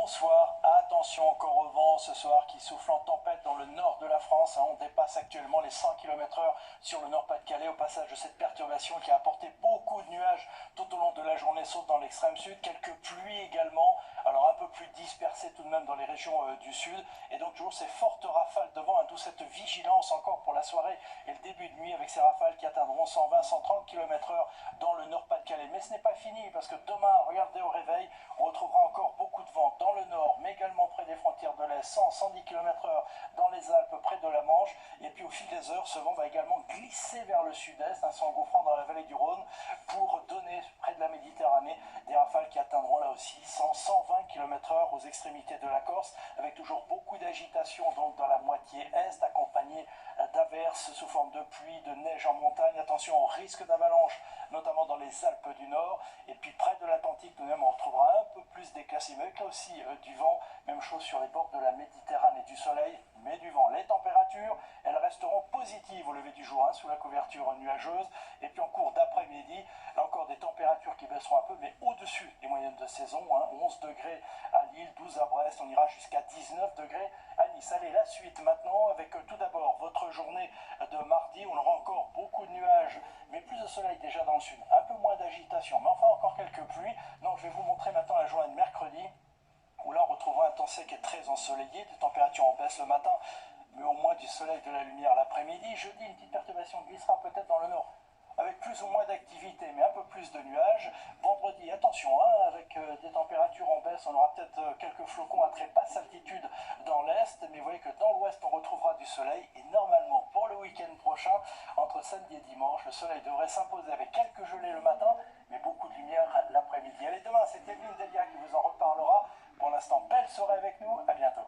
bonsoir. Attention encore au vent ce soir qui souffle en tempête dans le nord de la France. On dépasse actuellement les 100 km/h sur le Nord-Pas-de-Calais au passage de cette perturbation qui a apporté beaucoup de nuages tout au long de la journée, sauf dans l'extrême sud. Quelques pluies également, alors un peu plus dispersées tout de même dans les régions du sud. Et donc toujours ces fortes rafales de vent, d'où cette vigilance encore pour la soirée et le début de nuit avec ces rafales qui atteindront 120-130 km/h dans le Nord-Pas-de-Calais. Mais ce n'est pas fini parce que demain, regardez au réveil, on retrouvera encore beaucoup de vent dans le nord, mais également près des frontières de l'Est, 100-110 km/h dans les Alpes, près de la Manche. Et puis au fil des heures, ce vent va également glisser vers le sud-est, s'engouffrant dans la vallée du Rhône, pour donner près de la Méditerranée des rafales qui atteindront là aussi 100-120 km/h aux extrémités de la Corse, avec toujours beaucoup d'agitation donc dans la moitié est, accompagnée d'averses sous forme de pluie, de neige en montagne. Attention au risque d'avalanche, notamment dans les Alpes du Nord. Et puis près de l'Atlantique, tout de même, on retrouvera un peu plus d'éclaircies, mais avec là aussi du vent. Même chose sur les bords de la Méditerranée, du soleil, mais du vent. Les températures, elles resteront positives au lever du jour, sous la couverture nuageuse. Et puis en cours d'après-midi, là encore des températures qui baisseront un peu, mais au-dessus des moyennes de saison. 11 degrés à Lille, 12 à Brest, on ira jusqu'à 19 degrés à Nice. Allez, la suite maintenant avec tout d'abord votre journée de mardi. On aura encore beaucoup de nuages, mais plus de soleil déjà dans le sud. Un peu moins d'agitation, mais enfin encore quelques pluies. Donc je vais vous montrer maintenant la journée de mercredi, où là on retrouvera un temps sec et très ensoleillé, des températures en baisse le matin, mais au moins du soleil, de la lumière l'après-midi. Jeudi, une petite perturbation glissera peut-être dans le nord, avec plus ou moins d'activité, mais un peu plus de nuages. Vendredi, attention, avec des températures en baisse, on aura peut-être quelques flocons à très basse altitude dans l'est, mais vous voyez que dans l'ouest, on retrouvera du soleil, et normalement, pour le week-end prochain, entre samedi et dimanche, le soleil devrait s'imposer avec quelques gelées le matin, mais beaucoup de lumière l'après-midi. Allez, demain, c'est Evelyne Delia qui vous en reparlera. Pour l'instant, belle soirée avec nous, à bientôt.